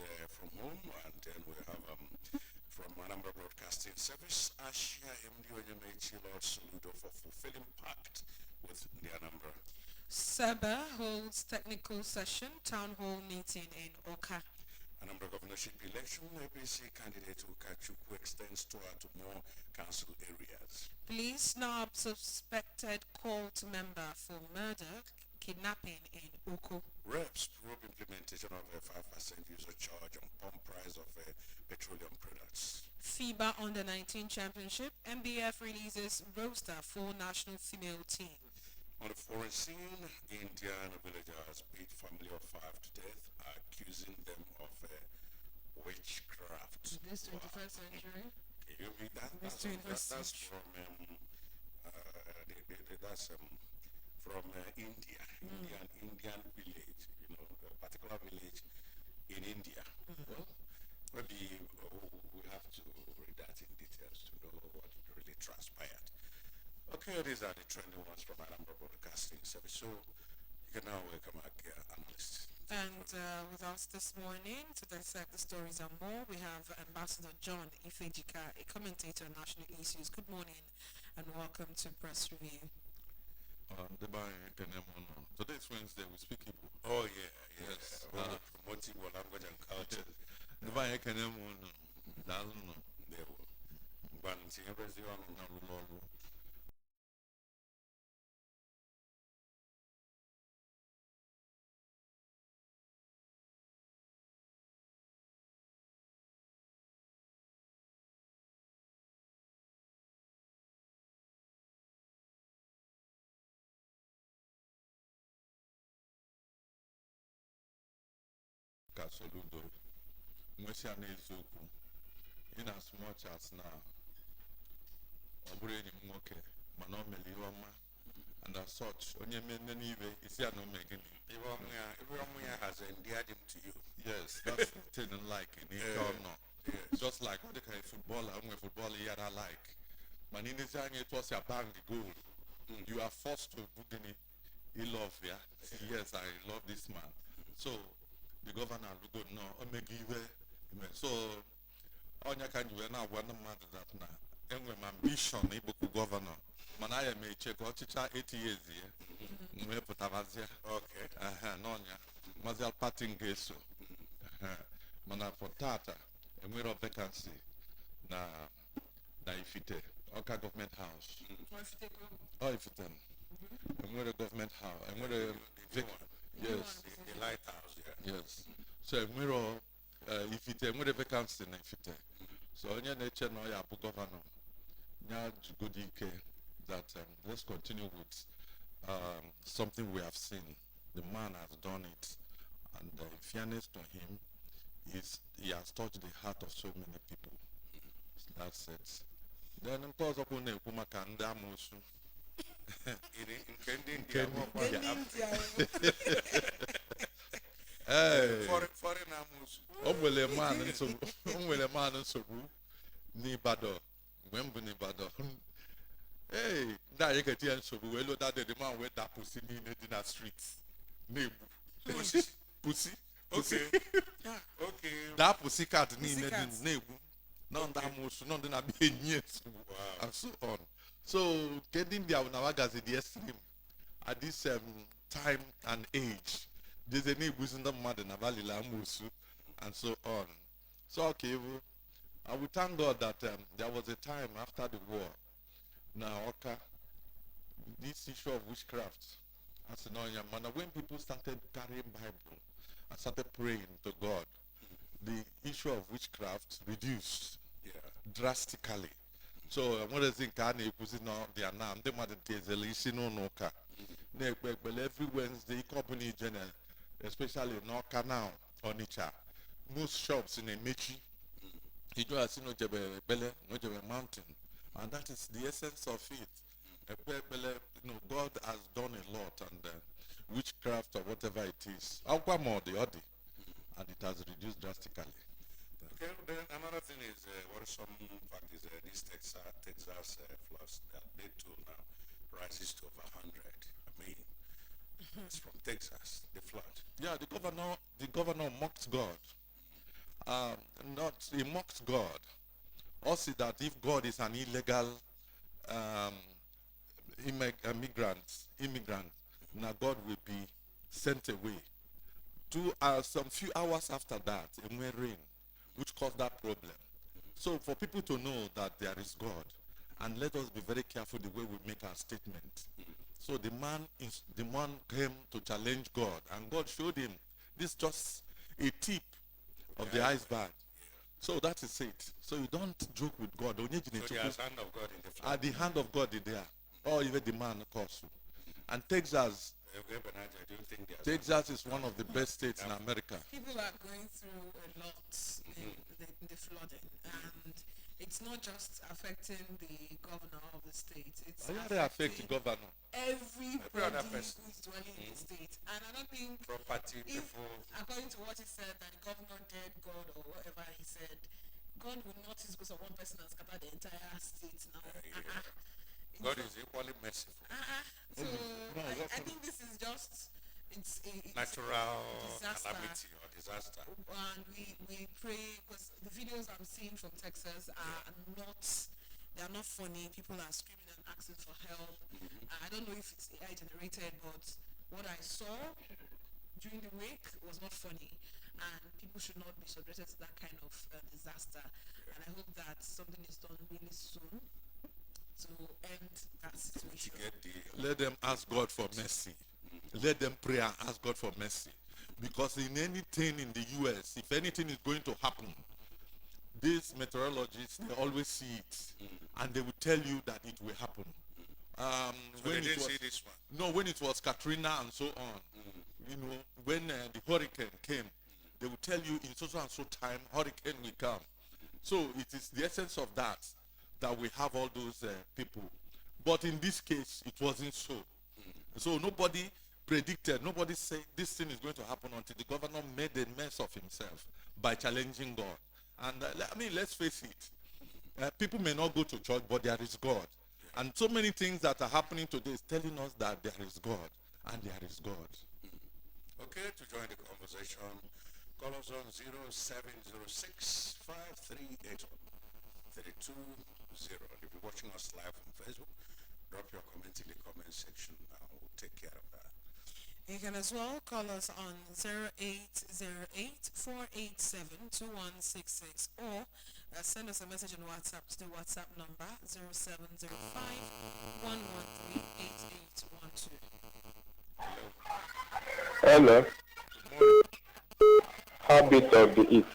from home, and then we have from Anambra Broadcasting Service, Ashia MD Onyemechi Lord Saludo for fulfilling pact with the Anambra. Seba holds technical session, town hall meeting in Oka. Anambra governorship election, APC candidate Ukachukwu extends tour to more council areas. Police snub suspected cult member for murder, kidnapping in Oko. Reps probe implementation of a 5% user charge on pump price of petroleum products. FIBA Under-19 Championship, MBF releases roster for national female team. On the foreign scene, Indian villagers beat family of 5 to death, accusing them of witchcraft. This 21st century? Can you read that? That's from from India, Indian village, a particular village in India. Well, maybe we have to read that in details to know what really transpired. Okay, these are the trending ones from Anambra Broadcasting Service. So you can now welcome our analyst. And with us this morning to dissect the stories and more, we have Ambassador John Ifejika, a commentator on national issues. Good morning and welcome to Press Review. Today is Wednesday, we speak Igbo. Oh, yeah, yes. Promoting our language and culture. Kasoludo, Mwesi Anezoku, in as much as now, Obreni Moke, Manomeli Roma, and as such, only men anyway, is here no making. Everyone has endeared him to you. Yes, that's the thing I like in it or not. Yes. Just like what the kind of footballer, I'm a footballer here I like. But in this time, it was a bang goal. You are forced to book in it. He love, yeah. Yes, I love this man. So, the governor will go no so on your kind you now one month that now and with my ambition able to governor man I may check what teacher 80 years here me put okay no nya mazal parting geso man for tata and we have vacancy na ifite Oka government house ifite and we the government house and we the yes the lighthouse. Yes. So if it a vacancy if it so onye na-eche na ya bụ governor nya jugodi that let's continue with something we have seen. The man has done it, and in fairness to him, he has touched the heart of so many people. That's it. Then of course upon the maka ndị amoosu Hey. Foreign amus. Omwele man nsogbu n'Ibadan. Mgbe n'Ibadan. Hey, that you get here nsogbu we load that the man where that pussy in the streets. Nebu. Pussy. Okay. Okay. That pussy cat ni nebu. None that most none na be years. And so on. So getting there now as the extreme at this time and age. There's a need within the mother Navali Lamusu and so on. So okay, I will thank God that there was a time after the war. Now okay, this issue of witchcraft, as you know, when people started carrying Bible and started praying to God, the issue of witchcraft reduced drastically. So what is in Kanye Kusino, they are now the mother Tezelishino Noka. Every Wednesday, company general. Especially in Oka now, Onitsha, most shops in Emechi, you know, as no mountain, and that is the essence of it. God has done a lot, and witchcraft or whatever it is, and it has reduced drastically. Okay, then another thing is what some fact is this Texas floods that they too now rises to over 100. I mean. It's from Texas, the flood. Yeah, the governor mocked God. not he mocks God. Also that if God is an illegal um, immigrant, now God will be sent away. Some few hours after that, it may rain, which caused that problem. So for people to know that there is God, and let us be very careful the way we make our statement. So the man came to challenge God, and God showed him this is just a tip of the iceberg. So that is it. So you don't joke with God. So there's hand of God in the flood. At the hand of God is there. Or even the man calls you. And Texas is one of the best states in America. People are going through a lot in the flooding, and it's not just affecting the governor of the state. It's affecting the governor. Everybody who's dwelling in the state. And I don't think property people. According to what he said, that the governor dead God or whatever he said, God will not use because of one person and scatter the entire state now. God is equally merciful. So I think this is just it's natural disaster. calamity or disaster. And we pray, because the videos I'm seeing from Texas are not funny. People are screaming and asking for help. I don't know if it's AI generated, but what I saw during the week was not funny, and people should not be subjected to that kind of disaster. And I hope that something is done really soon to end that situation. Let them ask God for mercy. Let them pray and ask God for mercy. Because in anything in the US, if anything is going to happen, these meteorologists, they always see it. And they will tell you that it will happen. So when they didn't see this one? No, when it was Katrina and so on. You know, when the hurricane came, they will tell you in so and so time, hurricane will come. So it is the essence of that we have all those people. But in this case, it wasn't so. So nobody predicted, nobody said this thing is going to happen until the governor made a mess of himself by challenging God. And let's face it. People may not go to church, but there is God. And so many things that are happening today is telling us that there is God. And there is God. Okay, to join the conversation, call us on 0706 5381 320. If you're watching us live on Facebook, drop your comment in the comment section and we'll take care of that. You can as well call us on 0808-487-2166 or send us a message on WhatsApp to the WhatsApp number 0705-113-8812. Hello. Habit of the East.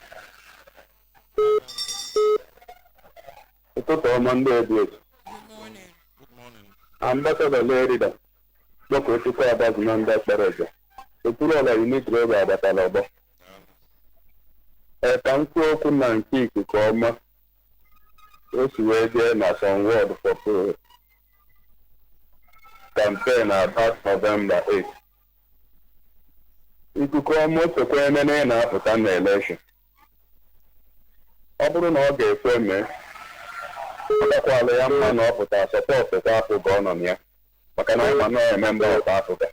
Good morning. Good morning. Ambassador Lerida. Boko tuko abaz nanda Baraja. Tukulo la unit roba abatalobo. Tanko kuna nkiku koma. Osuwede na some word for campaign about November 8th. Ikuku ọmụ sokwa emene na-apụta na election. Ọ bụrụ na ọ ga-ekwe mee, ọ gakwala ya mma na ọ pụta sọpọtụ South Africa ọ nọ na ya, maka na ọ ma nọọ member of Africa.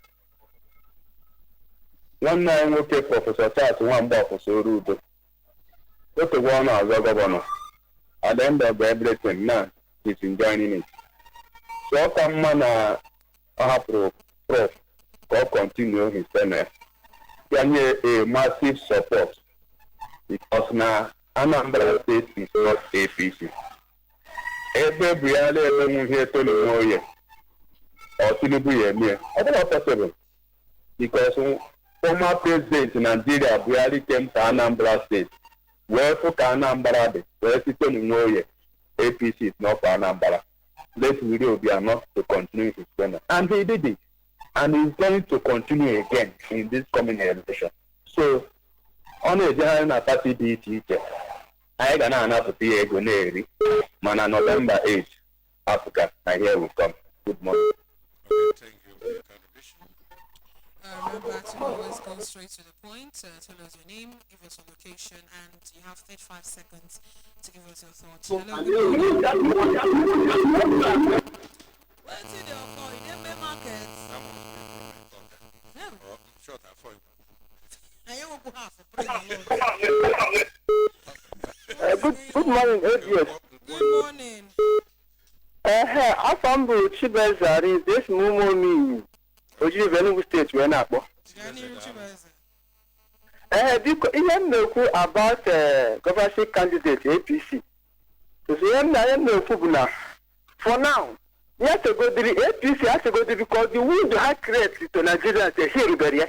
Nwanne anyị nwoke Prọfesọ Charles Nwamgbọfụsọ Orudo, otegwe ọ na-azọ gọvanọ. At the end of everything now, he's enjoying it. So ọ ka mma na ọ hapụrụ Prof ka ọ continue his tenure. A massive support because now Anambra State is not APC. Every Brian here to the or Tinubu here. I don't know possible because former president in Nigeria really came to Anambra State. Where for Anambra, where to APC is not for Anambra. Let's really be enough to continue his tenure, and he did it. And he's going to continue again in this coming election. So, on a general party teacher, I got another PA Guneri, Mana November 8th, Africa, and here we come. Good morning. Okay, thank you for your contribution. Remember to always go straight to the point. Tell us your name, give us your location, and you have 35 seconds to give us your thoughts. Hello, good morning. What's in your call? You didn't make markets. Short for you. I am going to have a morning, ABS. Good morning. After I'm Chibazari, this Mumo me. Oji Venu State, when I go. Even know about governorship candidate APC. So I am no Fubuna. For now, you have to go to the APC, has to go to because the wound had created to Nigeria here very.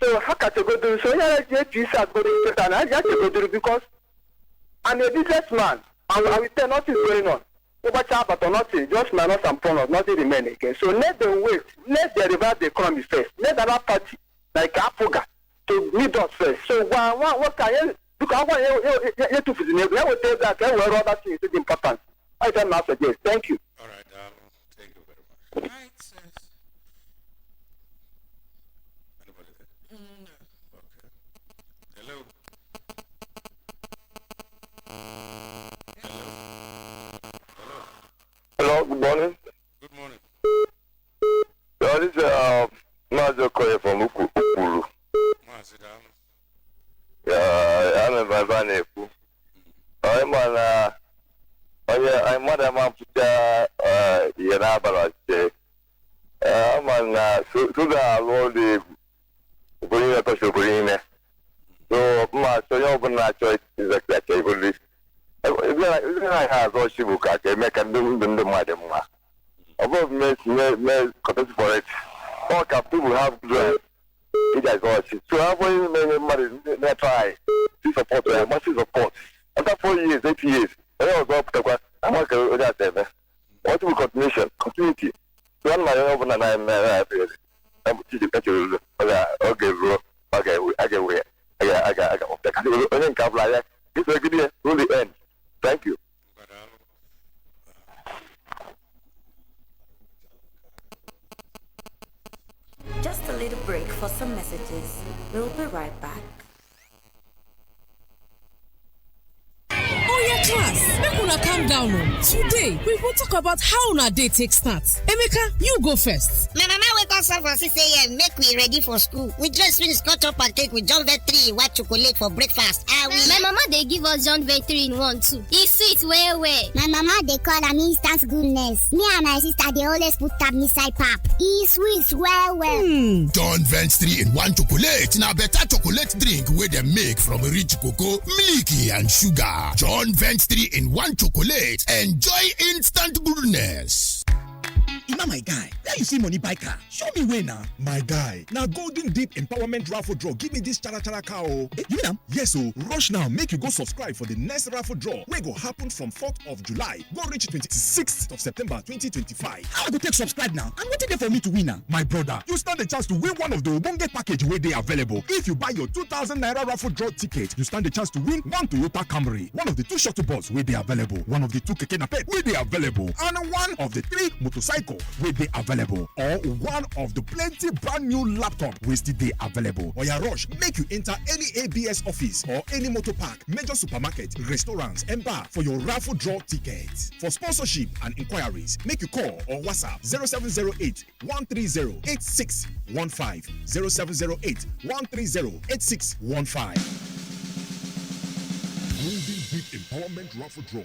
So how can you go to so APC has go to and I have to go to because I'm a businessman and I will tell nothing going on. Over but nothing, just minus and bonus, nothing remain again. So let them wait, let them revive the economy first. Let another party like Apoga to meet us first. So what can you look? I want you to visit. I will tell that I will other things is important. I can now suggest. Thank you. All right, thank you very much. Right, sir. Anybody there? No. Okay. Hello. Hello, good morning. Good morning. This is Mazo Koye from Ukuru. Sit down. Yeah, I'm a Babaneku. I'm Madam Puta Yanabara. I'm on Suga Lodi Burina Toshoburina. So, my so choice is a table list. I have all Shibuka, I make a do the madam. Above me, for it. All people have good. It has got it. So I'm going to try to support them. Much support. After 4 years, 8 years, I was up to I'm not going to that. What will continuity? One my own and I'm teaching you. Okay, bro. Okay, I get away. I got the couple. This will be really end. Thank you. Just a little break for some messages. We'll be right back. Oh yeah, class. Make una calm down. Today, we will talk about how una day take start. Emeka, you go first. My mama wake us up for 6 a.m. Make we ready for school. We just finished cut up and cake with John Vert 3 in white chocolate for breakfast. My mama they give us John Vert 3 in 1 too. It's sweet way. My mama they call am instant goodness. Me and my sister they always put tab inside pap. It's sweet well. John Vert 3 in 1 chocolate. Now better chocolate drink where they make from rich cocoa, milky and sugar. John Vert 3 in 1 chocolate. Enjoy instant goodness. Ima my guy, where you see money buy car? Show me where now. My guy, now Golden Deep Empowerment Raffle Draw. Give me this chara car. You mean am? Yes, so rush now. Make you go subscribe for the next raffle draw. We go happen from 4th of July. Go reach 26th of September 2025. How I go take subscribe now? And what is there for me to win now? My brother, you stand a chance to win one of the Obonge package where they available. If you buy your 2,000 Naira raffle draw ticket, you stand a chance to win one Toyota Camry, one of the 2 shuttle bus where they available, one of the 2 Keke Napep where they available, and one of the 3 motorcycle where they available, or one of the plenty brand new laptop where still they available. Or ya rush, make you enter any ABS office or any motor park, major supermarket, restaurants, and bar for your raffle draw tickets. For sponsorship and inquiries, make you call or WhatsApp 0708 130 8615 0708 130 8615. Golden Deep Empowerment Raffle Draw.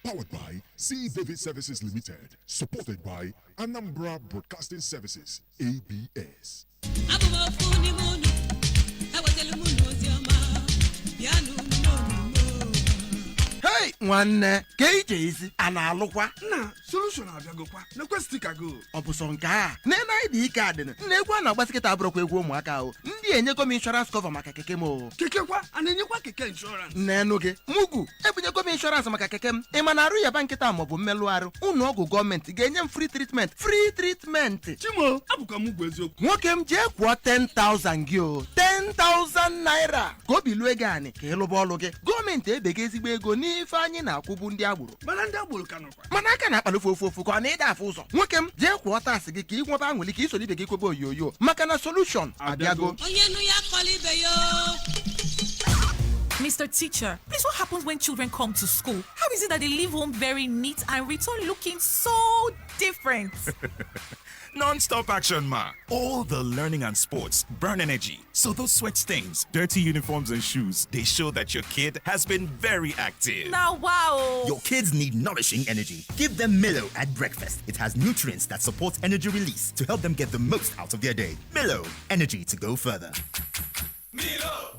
Powered by C. David Services Limited. Supported by Anambra Broadcasting Services, ABS. Hey, nwanne, ka ije isi a na-alụkwa na solution abịagokwa na stika go ọ bụ sọ nke a na ID card na-ekwu a na-agba siketa abụrụkwa egwu ụmụaka o ndị enyego m insurance cover maka keke m o kekekwa a na-enyekwa keke insurance n'enu gị mugu ebunyego m insurance maka keke m ị ma na arụ ya ba nkịta maọbụ mmelụ arụ ụlọ ọgwụ gọọmenti ga-enye m free treatment chimo abụkwa m ugwu eziokwu nwoke m jee kwụọ 10,000 gị o 10,000 naira ka obi lụọ ego anyị ka ịlụba ọlụ gị gọọmenti ebeghị ezigbo ego n'ife anyị na-akwụbu ndị agboro mana ndị agboro ka nọkwa mana aka na-akpalụfe ofu ka ọ na-ede afụ ụzọ nwoke m jee kwụọ taasị gị ka ị nwebe anwụli ka isoro ibe gị kwebe oyoyo maka na solution abịago. Mr. Teacher, please, what happens when children come to school? How is it that they leave home very neat and return looking so different? Non-stop action, ma. All the learning and sports burn energy. So those sweat stains, dirty uniforms and shoes, they show that your kid has been very active. Now, wow. Your kids need nourishing energy. Give them Milo at breakfast. It has nutrients that support energy release to help them get the most out of their day. Milo, energy to go further. Milo!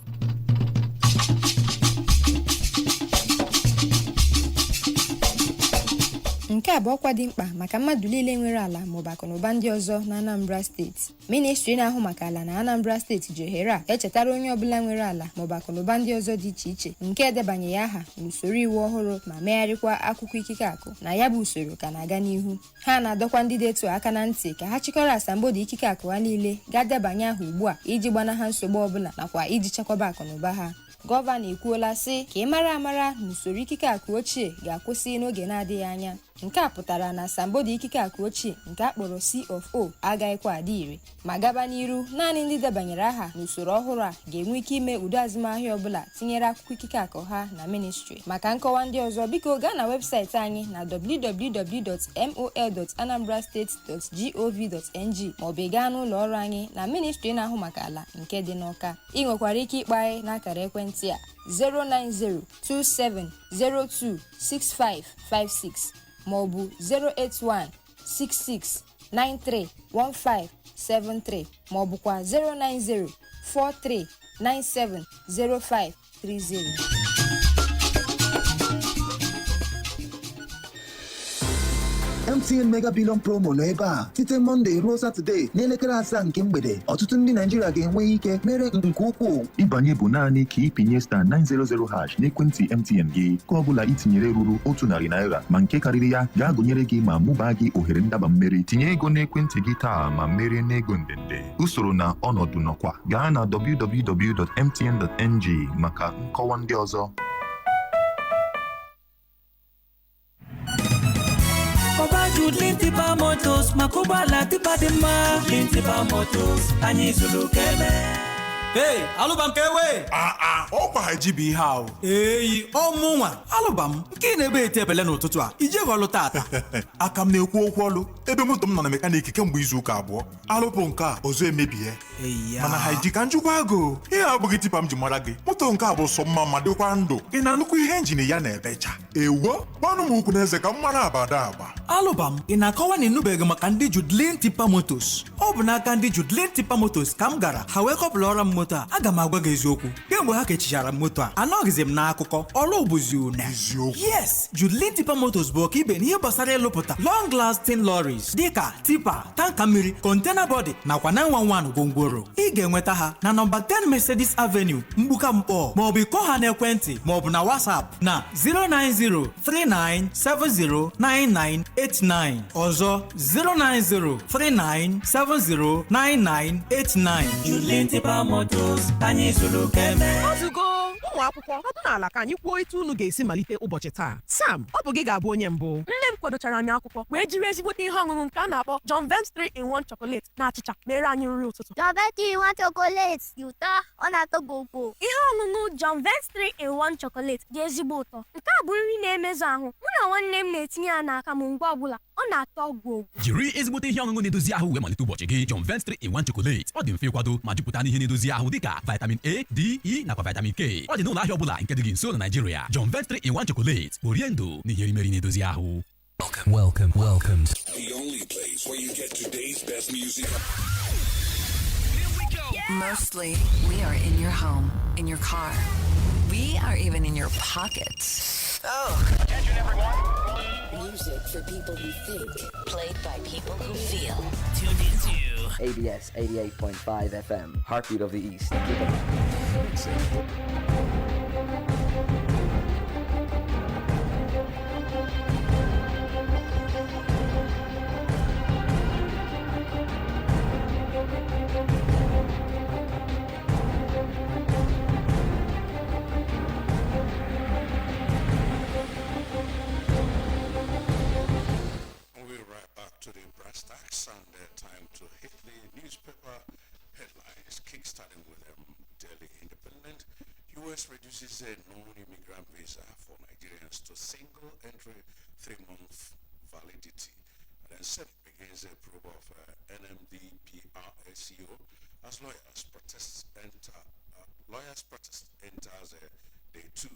nke a bụ ọkwa dị mkpa maka mmadụ niile nwere ala maọbụ akụnụba ndị ọzọ na Anambra steeti. Ministri na-ahụ maka ala na Anambra steeti ji ohere a echetara onye ọbụla nwere ala maọbụ akụnụba ndị ọzọ dị iche iche nke edebanye ya aha n'usoro iwu ọhụrụ ma megharịkwa akwụkwọ ikike akụ na ya bụ usoro ka na-aga n'ihu. Ha na-adọkwa ndị detu aka na ntị ka ha chịkọrọ asambodo ikike akụ ha niile ga-debanye aha ugbu a iji gbanaha nsogbu ọbụla nakwa iji chekwaba akụnụba ha. Gọvanọ ekwuola sị ka ị mara amara na usoro ikike akụ ochie ga-akwụsị n'oge na-adịghị anya. Nke a pụtara na asambodo ikike akụ ochie nke akpọrọ CFO agaghịkwa adị ire ma gaba n'iru naanị ndị debanyere aha n'usoro ọhụrụ a ga-enwe ike ime ụdị azụmahịa ọbụla tinyere akwụkwọ ikike akụ ha na ministri. Maka nkọwa ndị ọzọ biko gaa na webụsaịtị anyị na www.mol.anambrastate.gov.ng maọbụ ị gaa n'ụlọ ọrụ anyị na ministri na-ahụ maka ala nke dị n'Awka. Ị nwekwara ike ịkpọ anyị n'akara ekwentị a 09027026556 maọbụ 08166931573 maọbụkwa 09043970530. MTN Mega Billion Promo nọ ebe a site Monday ruo Saturday n'elekere 7 nke mgbede. Ọtụtụ ndị Naịjirịa ga-enwe ike mere nke ukwuu. Ịbanye bụ naanị ka ịpịnye *900# n'ekwentị MTN gị. Ka ọ bụla itinyere ruru 100 naira ma nke karịrị ya ga-agụnyere gị ma mụbaa gị ohere ndaba mmeri. Tinye ego n'ekwentị gị taa ma merie n'ego ndende. Usoro na ọnọdụ nọkwa. Gaa na www.mtn.ng maka nkọwa ndị ọzọ. Judlin Tipa Motors, Makubala Tipa Dema, Judlin Tipa Motors, anyị zụrụ kebe. Hey, alụbam ka ewe. Ọkwa jibi ihe ahụ. Eyi, ọmụnwa, alụbam nke na-ebe ete ebele n'ụtụtụ a. Ije ọlụ tata. Aka m na-ekwu okwu ọlụ ebe moto m nọ na mekaniki kemgbe izu ụka abụọ. Alụpụ nke a ọzọ emebie. Mana ha ji ka njikwa agụ. Ihe abụghị tipa m ji mara gị. Moto nke a bụ sọ mma ma dịkwa ndụ. Ị na-anụkwu ihe njin ya na-ebecha. Ewo, gbanụ m ukwu n'eze ka m mara abada agba. Alụbam, ị na-akọwa na ịnụbeghị maka ndị Judlin Tipa Motors. Ọ bụ n'aka ndị Judlin Tipa Motors ka m gara ha wee kọpụrụ ọrụ m moto a. Aga m agwa gị eziokwu. Kemgbe ha kechichara m moto a, anọghịzi m n'akụkọ. Ọrụ bụzi une. Yes, Judlin Tipa Motors bụ ọka ibe n'ihe gbasara ịlụpụta long lasting lorries dịka tipa, tanka mmiri, container body nakwa 911 gwongworo. Ị ga-enweta ha na nọmba 10 Mercedes Avenue, Mgbuka Mkpọ, maọbụ ịkpọ ha n'ekwentị maọbụ na WhatsApp na 09039709989. Ọzọ 09039709989. Judlin Tipa Motors, anyị zụrụ kebe. Ozugo ụmụ akwụkwọ ọdịnala ka anyị kwuo etu unu ga-esi malite ụbọchị taa. Sam, ọ bụ gị ga-abụ onye mbụ. Nne m kwadochara anyị akwụkwọ wee jiri ezigbote ihe ọṅụṅụ nke a na-akpọ John Vance 3-in-1 chocolate na achịcha mere anyị nri ụtụtụ. John Vance 3-in-1 chocolate dị ụtọ, ọ na-atọ gogo. Ihe ọṅụṅụ John Vance 3-in-1 chocolate dị ezigbo ụtọ. Nke a bụ nri na-emezu ahụ. Mụ na nwanne m na-etinye ya n'aka m mgbe ọbụla. Ọ na-atọ gogo. Jiri ezigbote ihe ọṅụṅụ na-edozi ahụ wee malite ụbọchị gị. John Vance 3-in-1 chocolate. Ọ dị mfe ịkwado ma jupụta n'ihe na-edozi ahụ dịka vitamin A, D, E nakwa vitamin K. Ọ dị n'ụlọ ahịa ọbụla nke dị gị nso na Nigeria. John Vance 3-in-1 chocolate. Orie ndụ na ihe erimeri na-edozi ahụ. Welcome. The only place where you get today's best music. Mostly, we are in your home, in your car. We are even in your pockets. Oh, attention everyone. Music for people who think, played by people who feel. Tuned into ABS 88.5 FM, Heartbeat of the East. Time to hit the newspaper headlines, kickstarting with Daily Independent. U.S. reduces a non-immigrant visa for Nigerians to single entry 3-month validity. And then Senate begins a probe of NMDPRACO as lawyers protest enters day 2.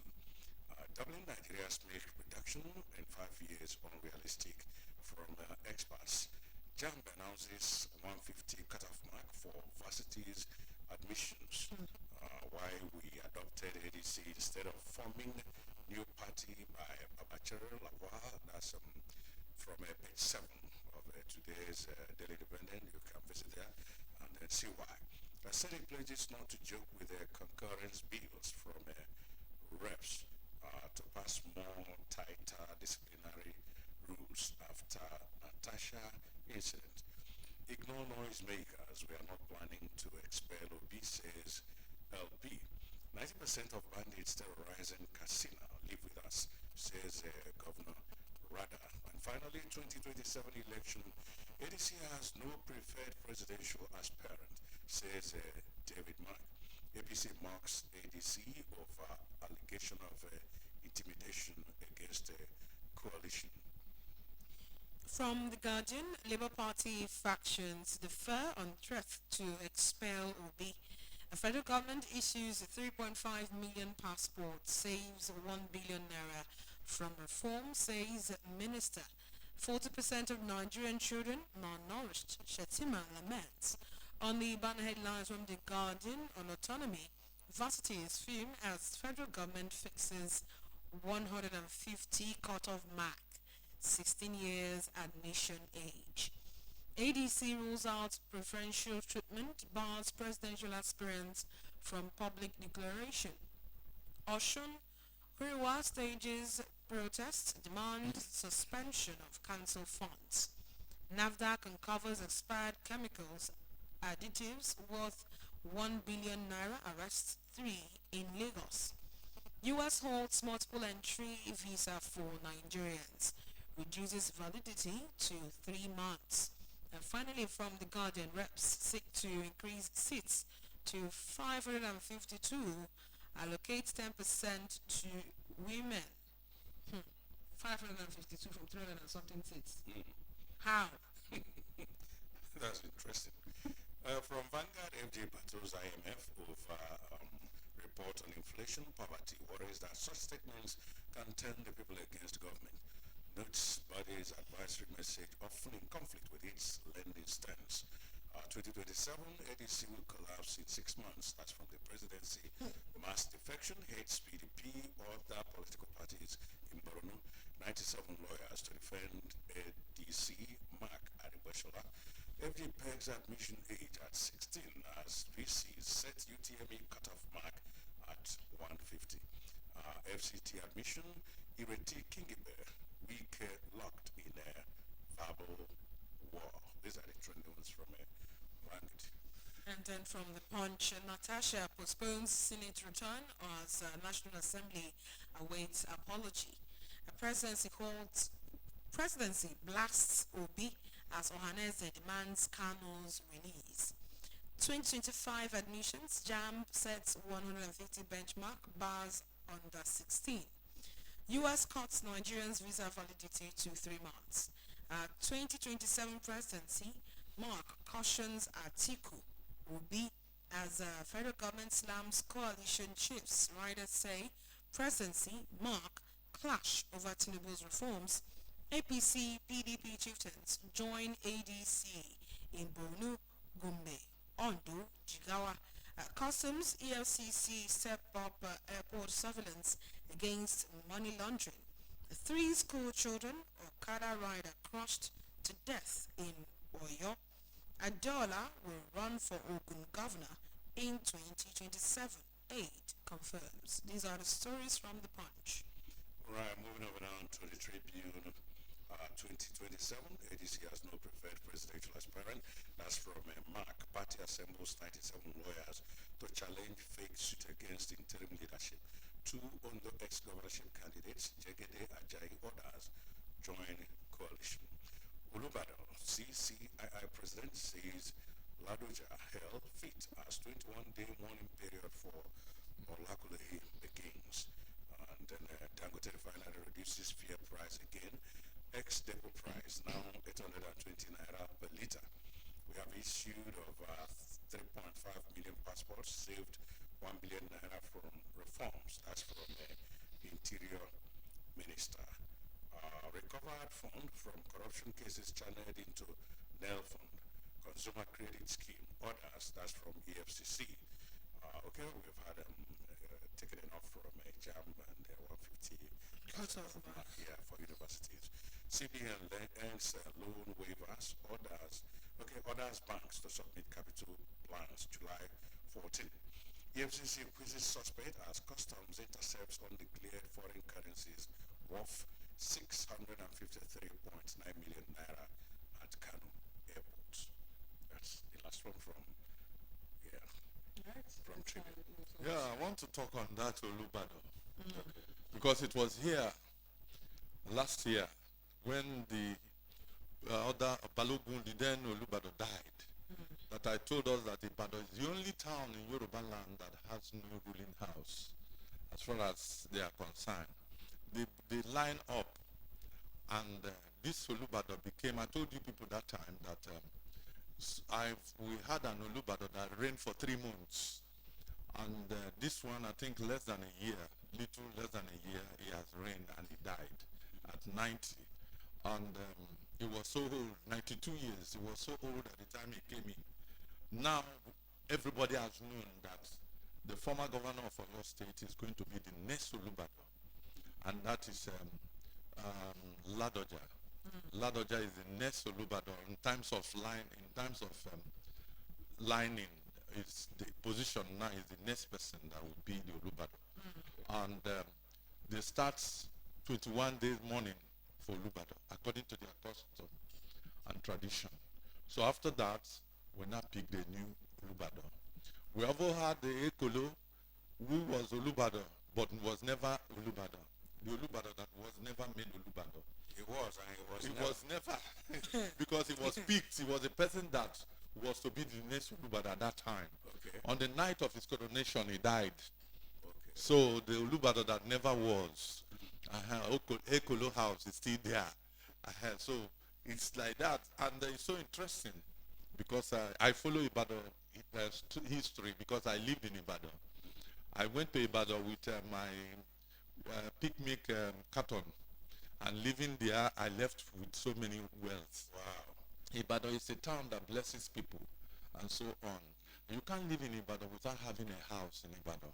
Doubling Nigeria's milk production in 5 years unrealistic from experts. JAMB announces 150 cutoff mark for varsities admissions. Why we adopted ADC instead of forming new party by Abachar Lawal. That's from page 7 of today's Daily Independent. You can visit there and then see why. The Senate pledges not to joke with the concurrence bills from reps to pass more tighter disciplinary rules after Natasha incident. Ignore noisemakers. We are not planning to expel Obi, says LP. 90% of bandits terrorizing Casino live with us, says Governor Rada. And finally, 2027 election, ADC has no preferred presidential aspirant, says David Mark. APC marks ADC over allegation of intimidation against coalition. From The Guardian, Labour Party factions differ on threat to expel Obi. The federal government issues 3.5 million passports, saves 1 billion naira from reform, says Minister. 40% of Nigerian children malnourished, Shetima laments. On the banner headlines from The Guardian on autonomy, varsity is filmed as federal government fixes 150 cutoff mark, 16 years admission age. ADC rules out preferential treatment, bars presidential aspirants from public declaration. Oshun, Kuriwa stages protests, demand suspension of council funds. NAFDAC uncovers expired chemicals, additives worth 1 billion naira, arrests 3 in Lagos. U.S. holds multiple entry visa for Nigerians, reduces validity to 3 months. And finally, from The Guardian, reps seek to increase seats to 552, allocate 10% to women. 552 from 300 and something seats. How? That's interesting. From Vanguard, FJ battles IMF over report on inflation, poverty, worries that such statements can turn the people against government. Notes body's advisory message often in conflict with its lending stance. 2027 ADC will collapse in 6 months. That's from the presidency. Mass defection hates PDP or other political parties in Borno. 97 lawyers to defend ADC. Mark Adibashola. FD pegs admission age at 16 as VCs set UTME cutoff mark at 150. FCT admission, Ireti Kingibe, week locked in a verbal war. These are the trending ones from Ranget. And then from The Punch, Natasha postpones Senate return as National Assembly awaits apology. The presidency blasts Obi as Ohaneze demands Kano's release. 2025 admissions, JAMB sets 150 benchmark, bars under 16. U.S. cuts Nigerians' visa validity to 3 months. 2027 presidency, Mark cautions Atiku Obi as federal government slams coalition chiefs. Riders say presidency, Mark clash over Tinubu's reforms. APC, PDP chieftains join ADC in Borno, Gombe, Ondo, Jigawa. Customs, EFCC step up airport surveillance against money laundering. 3 school children, Okada rider crushed to death in Oyo. Adola will run for Ogun governor in 2027. 8 confirms. These are the stories from The Punch. Right, moving over now to the Tribune. 2027, ADC has no preferred presidential aspirant. That's from Mark. Party assembles 97 lawyers to challenge fake suit against interim leadership. 2 Ondo ex-governorship candidates, Jegede Ajayi, others, join coalition. Ulubado, CCII president, says Ladoja held fit as 21-day mourning period for Olakulehi begins. And then Dangote refinery reduces fuel price again. Ex-depot price now 800 320 naira per liter. We have issued over 3.5 million passports, saved 1 billion naira from reforms. That's from the Interior Minister. Recovered fund from corruption cases channeled into NEL fund, Consumer Credit Scheme. Others, that's from EFCC. Okay, we've had taken enough from JAM and 150 for universities. CBN ends loan waivers. Others banks to submit capital plans July 14. EFCC inquires suspect as customs intercepts undeclared foreign currencies worth 653.9 million naira at Kano Airport. That's the last one from from Tribune. Yeah, I want to talk on that Olubado. Because it was here last year when the other Balogun, the then Olubado, died, that I told us that Ibadan is the only town in Yoruba land that has no ruling house as far as they are concerned. They line up, and this Olubado became, I told you people that time that we had an Olubado that reigned for 3 months. And this one, I think less than a year, little less than a year, he has reigned, and he died at 90. And he was so old, 92 years, he was so old at the time he came in. Now, everybody has known that the former governor of Oyo State is going to be the next Olubado, and that is Ladoja. Ladoja is the next Olubado in terms of lining. Is the position now is the next person that will be the Olubado. And they start 21 days morning for Olubado, according to their custom and tradition. So after that, we now pick the new Olubado. We also had the Ekolo, who was Olubado, but was never Olubado. The Olubado that was never made Olubado. He was never because he was picked. He was a person that was to be the next Olubado at that time. Okay. On the night of his coronation, he died. Okay. So the Olubado that never was, Ekolo House is still there. So it's like that, and it's so interesting because I follow Ibadan history because I lived in Ibadan. I went to Ibadan with my picnic carton, and living there, I left with so many wealth. Wow. Ibadan is a town that blesses people, and so on. You can't live in Ibadan without having a house in Ibadan.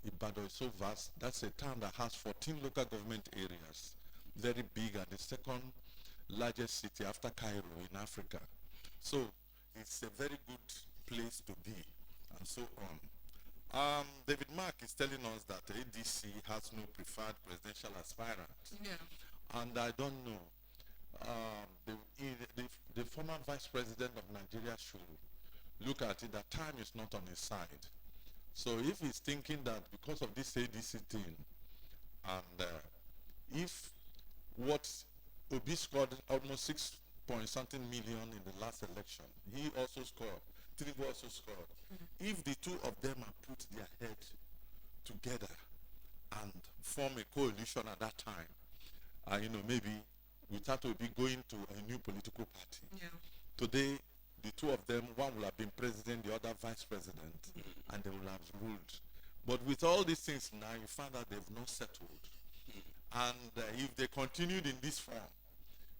Ibadan is so vast. That's a town that has 14 local government areas, very big, and the second largest city after Cairo in Africa. So it's a very good place to be, and so on. David Mark is telling us that ADC has no preferred presidential aspirant. Yeah. And I don't know. The former vice president of Nigeria should look at it that time is not on his side. So if he's thinking that because of this ADC thing, and if what Obi scored almost 6-point-something million in the last election, he also scored, Tinubu also scored. If the two of them are put their head together and form a coalition at that time, maybe without Obi going to a new political party. Yeah. Today, the two of them, one will have been president, the other vice president, and they will have ruled. But with all these things now, you find that they've not settled. And if they continued in this form,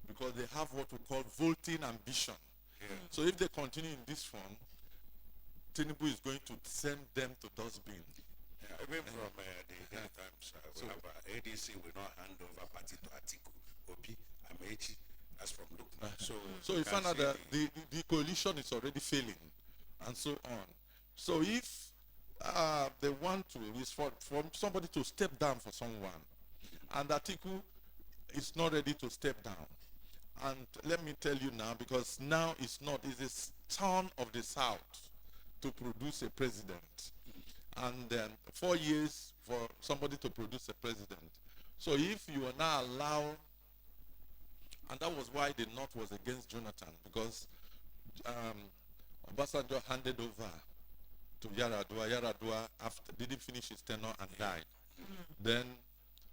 because they have what we call voting ambition. Yeah. So if they continue in this form, Tinubu is going to send them to dustbin. Yeah, even from the times, we have ADC will not hand over party to Atiku, Obi, Amechi. That's from Lukman. So you find out that the coalition is already failing, and so on. So if they want to, is for somebody to step down for someone, and Atiku is not ready to step down. And let me tell you now, because now it's a turn of the South to produce a president. And then 4 years for somebody to produce a president. So if you are now allow, and that was why the North was against Jonathan, because Obasanjo handed over to Yaradua. Yaradua didn't finish his tenure and died. Then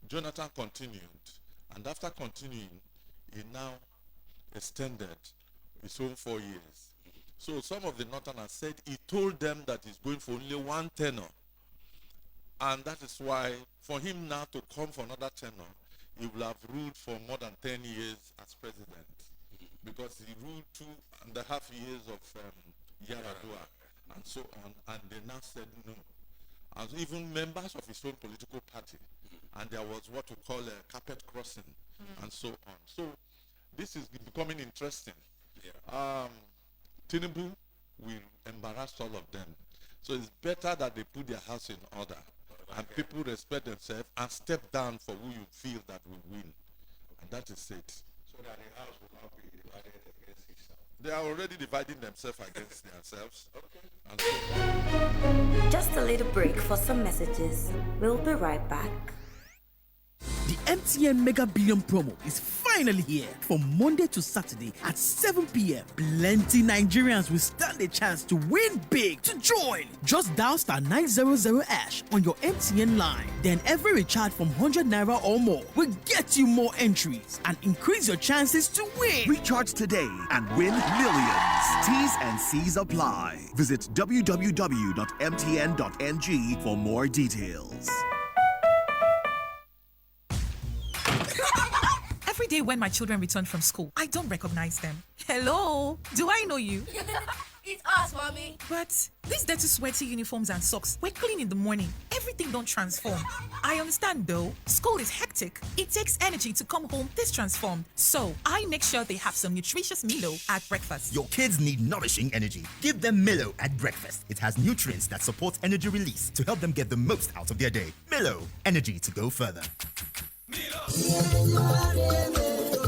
Jonathan continued, and after continuing, he now extended his own 4 years. So some of the Northerners said he told them that he's going for only one tenure. And that is why for him now to come for another tenure, he will have ruled for more than 10 years as president. Because he ruled 2.5 years of Yaradua and so on, and they now said no. And even members of his own political party, and there was what we call a carpet crossing, and so on. So this is becoming interesting. Tinubu will embarrass all of them. So it's better that they put their house in order, and people respect themselves and step down for who you feel that will win. And that is it. So that the house will not be divided against itself. They are already dividing themselves against themselves. Okay. And so on. Just a little break for some messages. We'll be right back. The MTN Mega Billion promo is finally here from Monday to Saturday at 7 p.m. Plenty Nigerians will stand a chance to win big. To join, just dial *900# on your MTN line. Then every recharge from 100 naira or more will get you more entries and increase your chances to win. Recharge today and win millions. T's and C's apply. Visit www.mtn.ng for more details. Every day when my children return from school, I don't recognize them. Hello, do I know you? It's us, mommy. But these dirty, sweaty uniforms and socks, we're clean in the morning. Everything don't transform. I understand though. School is hectic. It takes energy to come home this transformed. So I make sure they have some nutritious Milo at breakfast. Your kids need nourishing energy. Give them Milo at breakfast. It has nutrients that support energy release to help them get the most out of their day. Milo, energy to go further.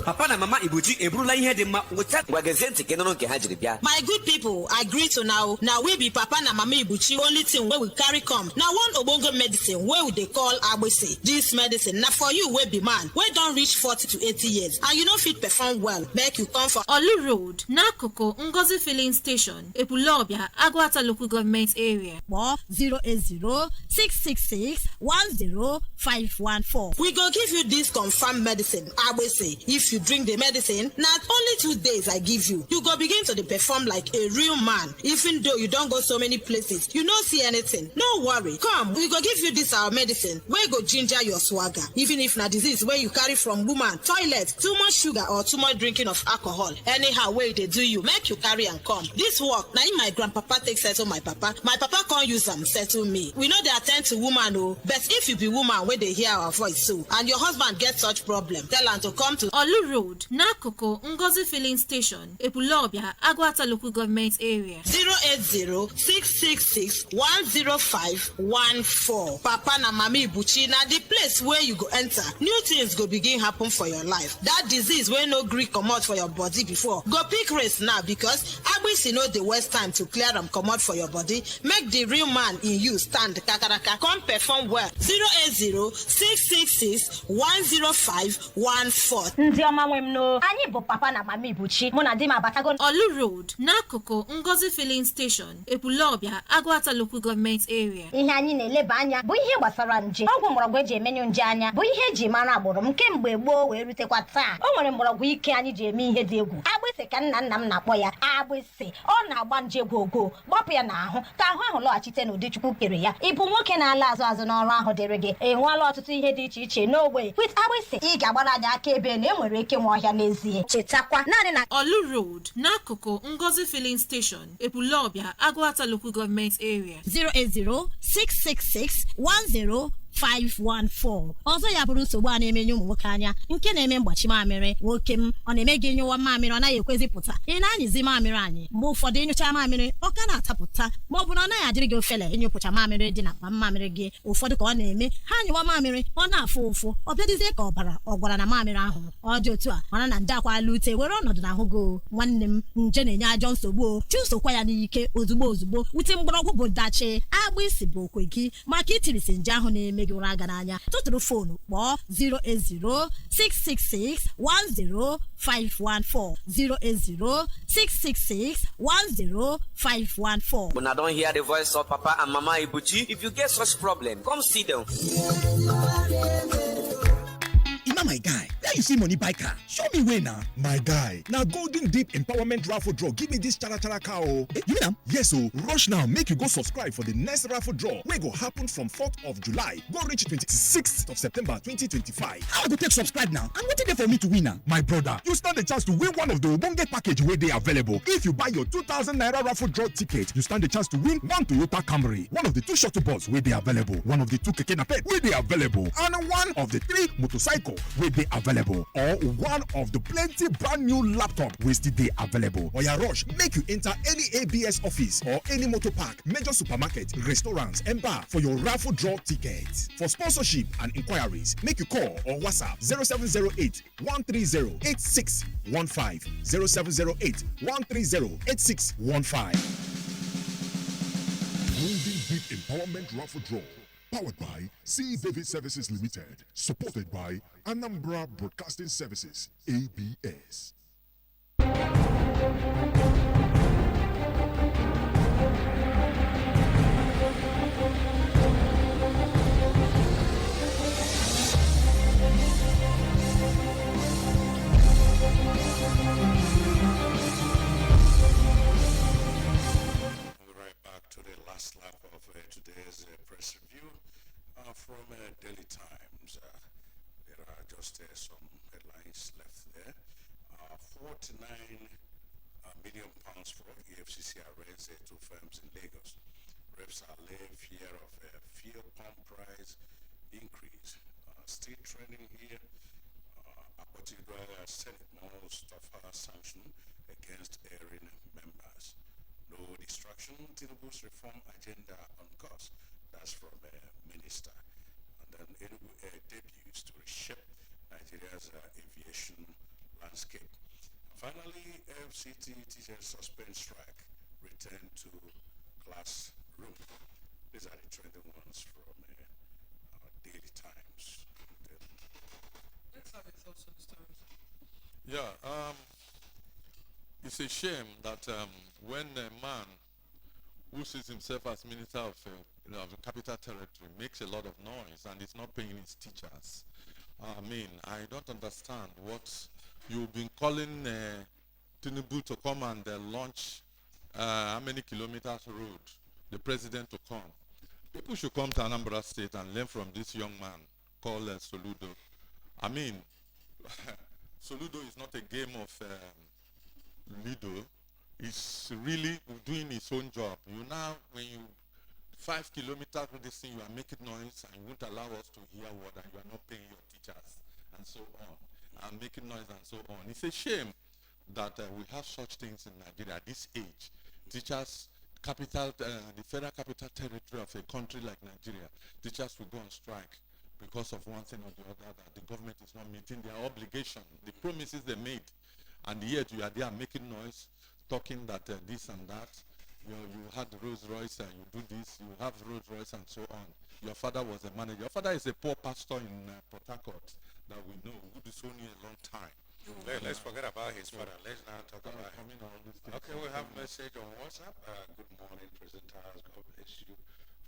Papa na mama Ibuchi ebrula ihe dị mma ngwụcha gwageze ntị ke nụrụ nke ha jiri bịa. My good people, I agree to now. Now we be Papa na mama Ibuchi only thing where we carry come. Now one ogbonge medicine where we dey call Agbese. This medicine na for you wey be man wey don reach 40 to 80 years and you no fit perform well. Make you come for Olu Road, n'akụkụ Ngozi Filling Station, Epulobia, Agwata Local Government Area. Or 080-666-10514. We go give you this confirmed medicine, Agbese. If you drink the medicine, not only 2 days I give you, you go begin to perform like a real man. Even though you don't go so many places, you don't see anything. No worry. Come, we go give you this our medicine. Where go ginger your swagger. Even if na disease where you carry from woman, toilet, too much sugar or too much drinking of alcohol. Anyhow, where they do you, make you carry and come. This work, now my grandpapa take settle my papa can't use them settle me. We know they attend to woman, oh, but if you be woman where they hear our voice too, and your husband get such problem, tell her to come to Olu Road, n'akụkụ Ngozi Filling Station, Epulobia, Agwata Local Government Area. 080-666-10514. Papa na Mami Ibuchi na the place where you go enter. New things go begin happen for your life. That disease where no gree come out for your body before, go pick race now because Agbisi know the worst time to clear them come out for your body. Make the real man in you stand kakaraka. Come perform well. 080-666-10514. Ndị ọma nwe m no, anyị bụ Papa na Mama Ibuchi. Mụ na di m abatago Olu Road, n'akụkụ Ngozi Filling Station, Epulobia, Agwata Local Government Area. Ihe anyị na-eleba anya bụ ihe gbasara nje. Ọgwụ mgbọrọgwụ eji emenyu nje anya bụ ihe eji mara agbụrụ m kemgbe gboo wee rutekwa taa. O nwere mgbọrọgwụ ike anyị ji eme ihe dị egwu. Agbịsị ka nna m na-akpọ ya. Agbịsị ọ na-agba nje gwogo, gbapụ ya n'ahụ ka ahụ ahụ lọghachite n'ụdị Chukwu kere ya. Ịbụ nwoke na-ala azụ n'ọrụ ahụ dịrị gị. Enweela ọtụtụ ihe dị iche iche n'ogbe. With Agbịsị ị ga-agbara anyị aka ebe na enwere ike nwe ọhịa n'ezie. Chetakwa naanị na Olu Road, n'akụkụ Ngozi Filling Station, Epulobia, Agwata Local Government Area. 080-666-10514. Ọzọ ya bụrụ nsogbu a na-emenye ụmụ nwoke anya nke na-eme mgbachi mamịrị. Nwoke m ọ na-eme gị nyụwa mamịrị ọ naghị ekwezi pụta. Ị na-anyịzi mamịrị anyị mgbe ụfọdụ ịnyụcha mamịrị ọ ka na-atapụta ma ọ bụ na ọ naghị adịrị gị ofele ịnyụpụcha mamịrị dị na mamịrị gị. Ụfọdụ ka ọ na-eme ha nyụwa mamịrị ọ na-afụ ụfụ ọ bịadizie ka ọbara ọ gwara na mamịrị ahụ ọ dị otu a mana na nje akwala ute were ọnọdụ n'ahụ gị. Nwanne m nje na-enye ajọ nsogbu chụsokwa ya n'ike ozugbo ute mgbọrọgwụ bụ dachi. Agbịsị bụ okwe gị maka itirisi nje ahụ na-eme gị ụra aga n'anya. Tụtụrụ foonu kpọọ 080-666-10514 080-666-10514. When I don't hear the voice of Papa and Mama Ibuchi, if you get such problem, come see them. Ima, my guy, you see money buy car? Show me where now. My guy, now Golden Deep Empowerment Raffle Draw. Give me this chara car. You mean am? Yes, so rush now. Make you go subscribe for the next raffle draw. We go happen from 4th of July. Go reach 26th of September 2025. How I go take subscribe now? And what there for me to win now? My brother, you stand a chance to win one of the Obonge package where they are available. If you buy your 2,000 naira raffle draw ticket, you stand a chance to win one Toyota Camry, one of the 2 shuttle bus where they are available, one of the 2 keke napep where they are available, and one of the 3 motorcycle where they are available, or one of the plenty brand new laptop where still they available. Or ya rush, make you enter any ABS office or any motor park, major supermarket, restaurants, and bar for your raffle draw ticket. For sponsorship and inquiries, make you call or WhatsApp 0708 130 8615 0708 130 8615. Golden Deep Empowerment Raffle Draw. Powered by C. David Services Limited. Supported by Anambra Broadcasting Services, ABS. Last lap of today's press review from Daily Times. There are just some headlines left there. 49 million pounds for EFCC arrests 2 firms in Lagos. Reps allay fear of fuel pump price increase. Still trending here. Apotigra Senate most of sanction against airing members. No distraction, Tinubu's reform agenda on course. That's from Minister. And then Enugu debuts to reshape Nigeria's aviation landscape. Finally, FCT teachers suspend strike, return to classroom. These are the trending ones from Daily Times. Let's have your thoughts on the stories. Yeah, it's a shame that when a man who sees himself as minister of the capital territory makes a lot of noise and is not paying his teachers. I mean, I don't understand what you've been calling Tinubu to come and launch how many kilometers road, the president to come. People should come to Anambra State and learn from this young man called Soludo. I mean, Soludo is not a game of Lido. Is really doing his own job. You now, when you 5 kilometers with this thing, you are making noise and you won't allow us to hear what, and you are not paying your teachers and so on, and making noise and so on. It's a shame that we have such things in Nigeria at this age. Teachers, capital, the federal capital territory of a country like Nigeria, teachers will go on strike because of one thing or the other, that the government is not meeting their obligation, the promises they made, and yet you are there making noise, talking that this and that, you had Rolls Royce and you do this, you have Rolls Royce and so on. Your father was a manager. Your father is a poor pastor in Port Harcourt that we know, who is only a long time. Let's forget about his father. Let's now talk about him. Okay, we have a message on WhatsApp. Good morning, presenters. God bless you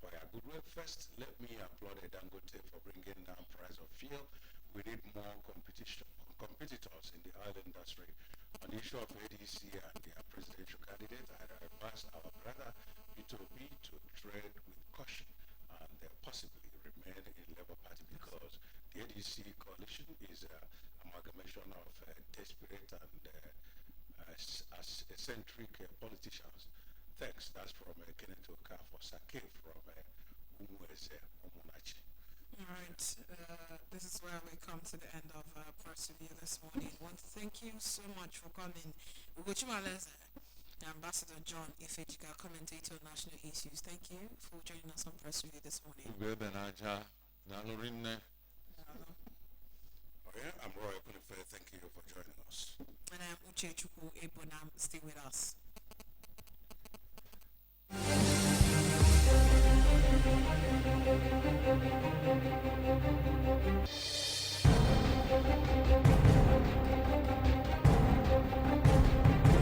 for your good work. First, let me applaud Dangote for bringing down price of fuel. We need more competitors in the oil industry. On the issue of ADC and their presidential candidate, I advise our brother Peter Obi to tread with caution and possibly remain in Labour Party, because the ADC coalition is an amalgamation of desperate and eccentric politicians. Thanks. That's from Kenneth Okafor Sake from Umueze Omunachi. All right, this is where we come to the end of press review this morning. I want to thank you so much for coming. Ugochimaleze, Ambassador John Ifejika, commentator on national issues. Thank you for joining us on press review this morning. I'm Roy Kunife. Thank you for joining us. And I'm Uche Chukwu Ebonam. Stay with us.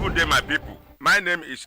Good day, my people. My name is